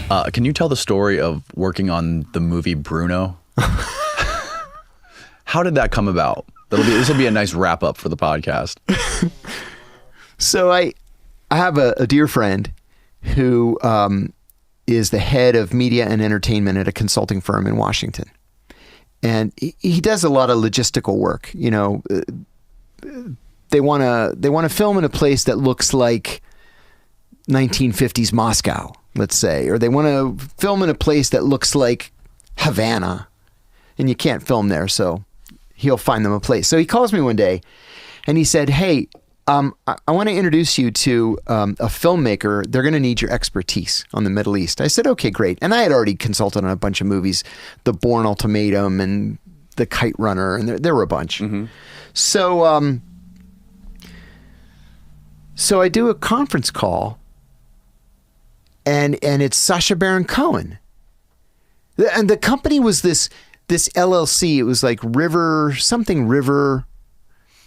Can you tell the story of working on the movie BRÜNO? How did that come about? This will be a nice wrap up for the podcast. So I have a dear friend who is the head of media and entertainment at a consulting firm in Washington. And he does a lot of logistical work. You know, they want to film in a place that looks like 1950s Moscow, let's say, or they want to film in a place that looks like Havana, and you can't film there, so he'll find them a place. So he calls me one day and he said, "Hey, I want to introduce you to a filmmaker. They're going to need your expertise on the Middle East." I said, "Okay, great." And I had already consulted on a bunch of movies, The Bourne Ultimatum and The Kite Runner, and there were a bunch. Mm-hmm. So I do a conference call, and it's Sacha Baron Cohen. And the company was this LLC. It was like River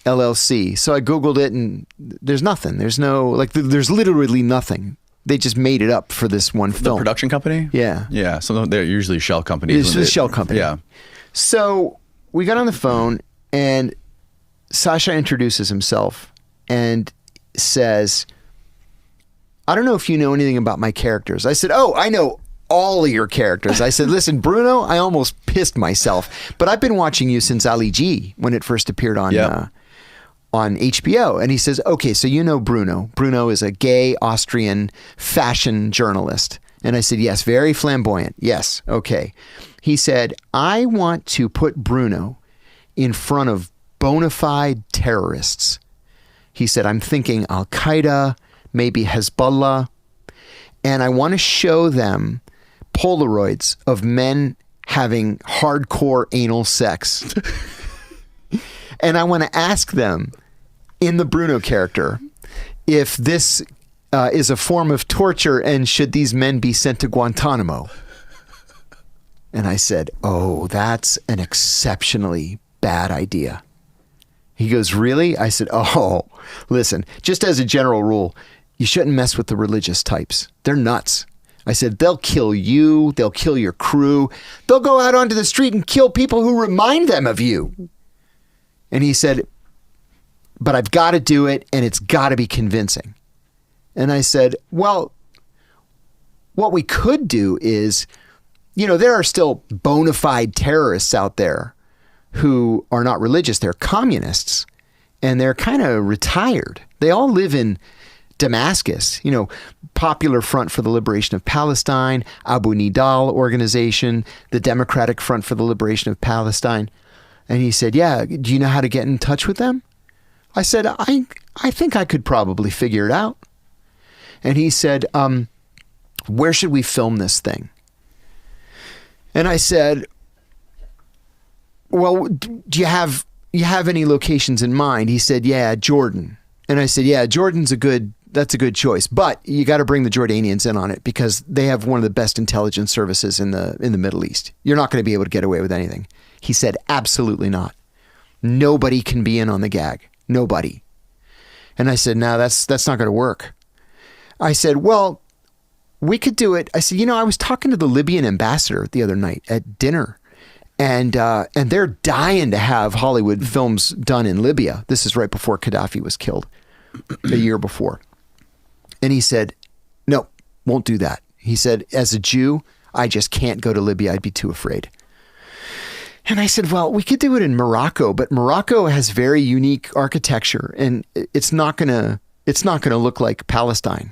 LLC. So I Googled it and there's nothing. There's literally nothing. They just made it up for this one film. The production company? Yeah. Yeah. So they're usually shell companies. It's a shell company. Yeah. So we got on the phone and Sacha introduces himself and says, "I don't know if you know anything about my characters." I said, "Oh, I know all of your characters." I said, "Listen, BRÜNO, I almost pissed myself, but I've been watching you since Ali G when it first appeared on HBO." And he says, "Okay, so you know BRÜNO. BRÜNO is a gay Austrian fashion journalist." And I said, "Yes, very flamboyant. Yes, okay." He said, "I want to put BRÜNO in front of bona fide terrorists." He said, "I'm thinking Al-Qaeda, maybe Hezbollah, and I want to show them Polaroids of men having hardcore anal sex. And I want to ask them, in the BRÜNO character, if this is a form of torture and should these men be sent to Guantanamo." And I said, "Oh, that's an exceptionally bad idea." He goes, "Really?" I said, "Oh, listen, just as a general rule, you shouldn't mess with the religious types. They're nuts." I said, "They'll kill you. They'll kill your crew. They'll go out onto the street and kill people who remind them of you." And he said, "But I've got to do it, and it's got to be convincing." And I said, "Well, what we could do is, you know, there are still bona fide terrorists out there who are not religious. They're communists, and they're kind of retired. They all live in Damascus, you know, Popular Front for the Liberation of Palestine, Abu Nidal organization, the Democratic Front for the Liberation of Palestine." And he said, "Yeah, do you know how to get in touch with them?" I said, I think I could probably figure it out." And he said, "Where should we film this thing?" And I said, "Well, do you have any locations in mind?" He said, "Yeah, Jordan." And I said, "Yeah, Jordan's that's a good choice, but you got to bring the Jordanians in on it because they have one of the best intelligence services in the Middle East. You're not going to be able to get away with anything." He said, "Absolutely not. Nobody can be in on the gag. Nobody." And I said, "No, that's not going to work." I said, "Well, we could do it." I said, "You know, I was talking to the Libyan ambassador the other night at dinner, and they're dying to have Hollywood films done in Libya." This is right before Gaddafi was killed, a year before. And he said, "No, won't do that." He said, "As a Jew, I just can't go to Libya. I'd be too afraid." And I said, "Well, we could do it in Morocco, but Morocco has very unique architecture, and it's not gonna look like Palestine."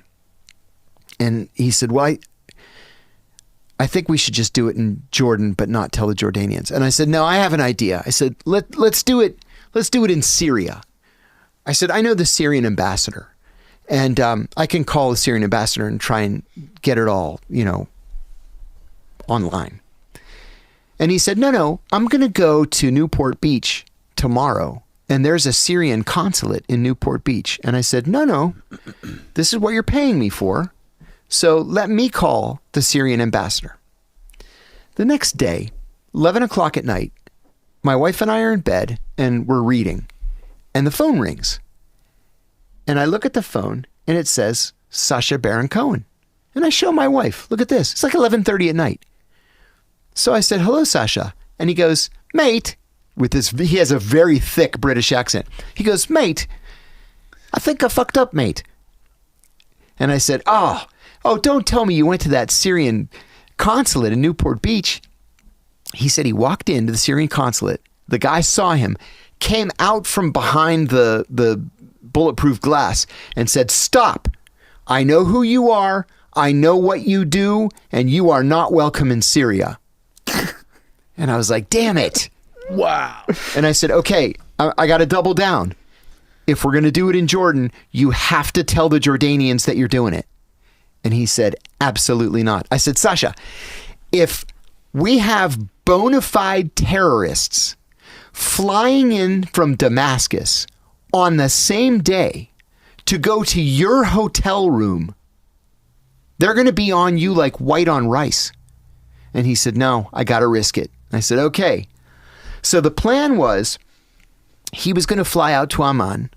And he said, "Well, I think we should just do it in Jordan, but not tell the Jordanians." And I said, "No, I have an idea." I said, let's do it in Syria." I said, "I know the Syrian ambassador, and I can call the Syrian ambassador and try and get it all, you know, online." And he said, no, "I'm going to go to Newport Beach tomorrow, and there's a Syrian consulate in Newport Beach." And I said, no, this is what you're paying me for. So let me call the Syrian ambassador." The next day, 11 o'clock at night, my wife and I are in bed and we're reading, and the phone rings. And I look at the phone and it says Sacha Baron Cohen. And I show my wife, look at this. It's like 11:30 at night. So I said, hello, Sasha. And he goes, mate, he has a very thick British accent. He goes, mate, I think I fucked up, mate. And I said, oh, don't tell me you went to that Syrian consulate in Newport Beach. He said he walked into the Syrian consulate. The guy saw him, came out from behind the bulletproof glass and said, stop. I know who you are. I know what you do, and you are not welcome in Syria. And I was like, damn it. Wow. And I said, okay, I got to double down. If we're going to do it in Jordan, you have to tell the Jordanians that you're doing it. And he said, absolutely not. I said, Sasha, if we have bona fide terrorists flying in from Damascus on the same day to go to your hotel room, they're going to be on you like white on rice. And he said, no, I got to risk it. I said, okay. So the plan was he was going to fly out to Amman,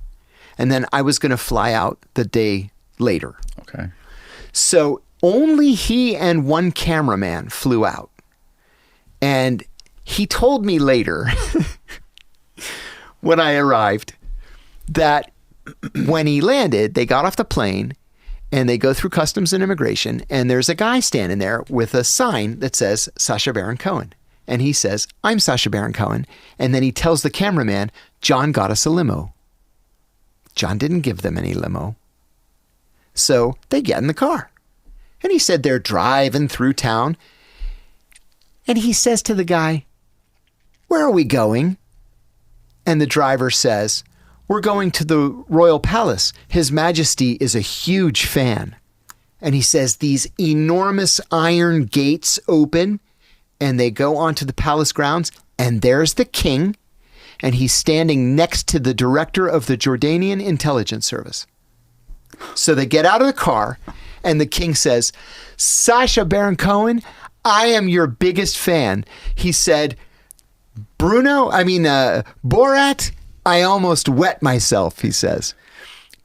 and then I was going to fly out the day later. Okay. So only he and one cameraman flew out. And he told me later when I arrived that when he landed, they got off the plane and they go through customs and immigration, and there's a guy standing there with a sign that says Sacha Baron Cohen. And he says, I'm Sacha Baron Cohen. And then he tells the cameraman, John got us a limo. John didn't give them any limo. So they get in the car. And he said they're driving through town. And he says to the guy, where are we going? And the driver says, we're going to the Royal Palace. His Majesty is a huge fan. And he says these enormous iron gates open and they go onto the palace grounds, and there's the king, and he's standing next to the director of the Jordanian intelligence service. So they get out of the car, and the king says, Sacha Baron Cohen, I am your biggest fan. He said, Borat, I almost wet myself, he says.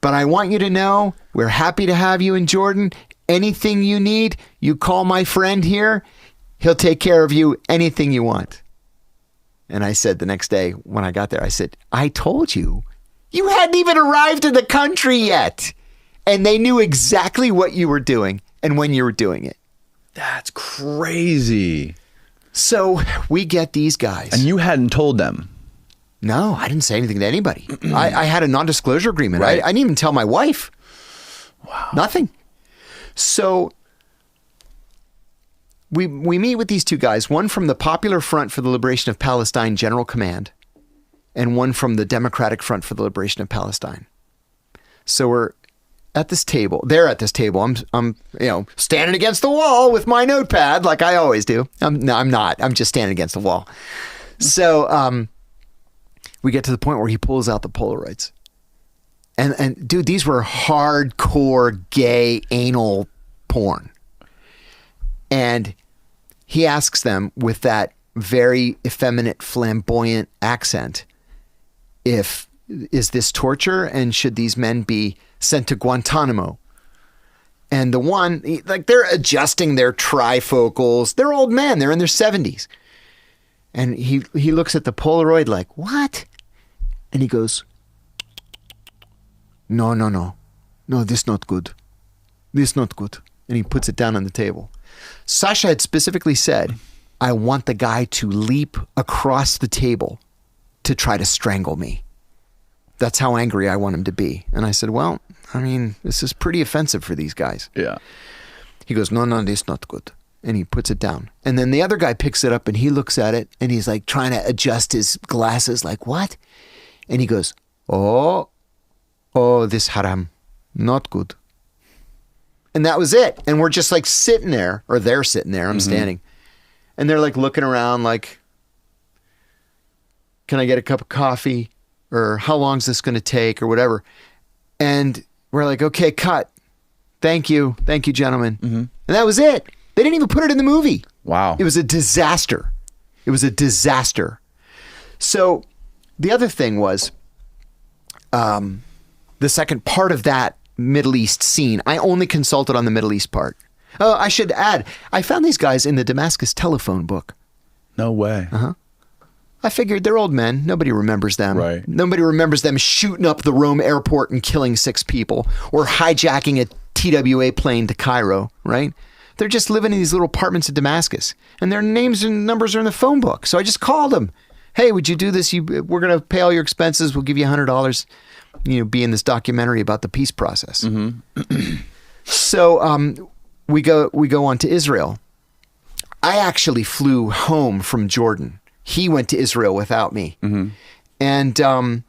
But I want you to know, we're happy to have you in Jordan. Anything you need, you call my friend here. He'll take care of you, anything you want. And I said the next day when I got there, I said, I told you, you hadn't even arrived in the country yet. And they knew exactly what you were doing and when you were doing it. That's crazy. So we get these guys. And you hadn't told them? No, I didn't say anything to anybody. I had a non-disclosure agreement. Right. I didn't even tell my wife. Wow. Nothing. So we meet with these two guys, one from the Popular Front for the Liberation of Palestine General Command, and one from the Democratic Front for the Liberation of Palestine. So we're at this table. They're at this table. I'm standing against the wall with my notepad like I always do. No, I'm not. I'm just standing against the wall. So we get to the point where he pulls out the Polaroids. And dude, these were hardcore gay anal porn. And he asks them with that very effeminate, flamboyant accent, is this torture, and should these men be sent to Guantanamo? And the one, they're adjusting their trifocals. They're old men. They're in their 70s. And he looks at the Polaroid like, what? And he goes, no, this not good. This not good. And he puts it down on the table. Sasha had specifically said, I want the guy to leap across the table to try to strangle me. That's how angry I want him to be. And I said, well, this is pretty offensive for these guys. Yeah. He goes, no, this not good. And he puts it down. And then the other guy picks it up and he looks at it and he's like trying to adjust his glasses like, what? And he goes, oh, this haram, not good. And that was it. And we're just like sitting there, or they're sitting there, I'm standing. And they're like looking around like, can I get a cup of coffee? Or how long is this going to take, or whatever. And we're like, okay, cut. Thank you, gentlemen. And that was it. They didn't even put it in the movie. Wow. It was a disaster. So the other thing was, the second part of that Middle East scene, I only consulted on the Middle East part. Oh, I should add, I found these guys in the Damascus telephone book. No way. I figured they're old men. Nobody remembers them. Right. Nobody remembers them shooting up the Rome airport and killing 6 people or hijacking a TWA plane to Cairo, right? They're just living in these little apartments in Damascus, and their names and numbers are in the phone book. So I just called them. Hey, would you do this? We're going to pay all your expenses. We'll give you $100. Be in this documentary about the peace process. So we go on to Israel. I actually flew home from Jordan. He went to Israel without me. And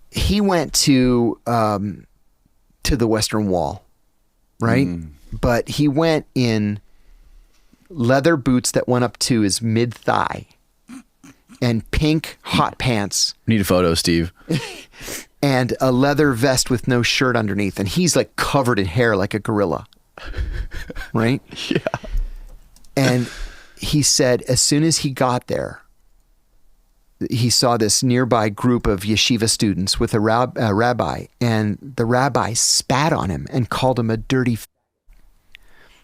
he went to the Western Wall, right? But he went in leather boots that went up to his mid-thigh and pink hot pants. Need a photo, Steve. And a leather vest with no shirt underneath. And he's like covered in hair like a gorilla, right? Yeah. And he said as soon as he got there, he saw this nearby group of yeshiva students with a rabbi, and the rabbi spat on him and called him a dirty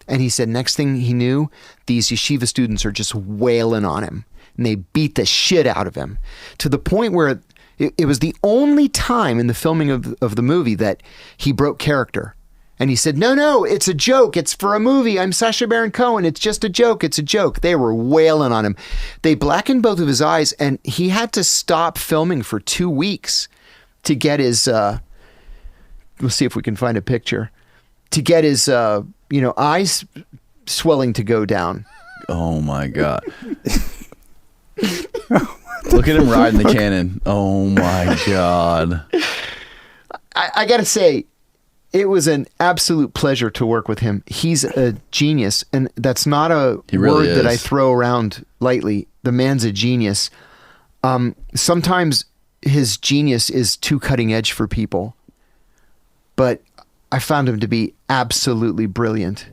And he said next thing he knew, these yeshiva students are just wailing on him, and they beat the shit out of him to the point where it was the only time in the filming of the movie that he broke character. And he said, no, it's a joke. It's for a movie. I'm Sacha Baron Cohen. It's just a joke. It's a joke. They were wailing on him. They blackened both of his eyes, and he had to stop filming for 2 weeks to get his, we'll see if we can find a picture, to get his, eyes swelling to go down. Oh my God. Look at him riding the cannon. Oh my God. I got to say, it was an absolute pleasure to work with him. He's a genius, and that's not a really word that is. I throw around lightly. The man's a genius. Sometimes his genius is too cutting edge for people, but I found him to be absolutely brilliant.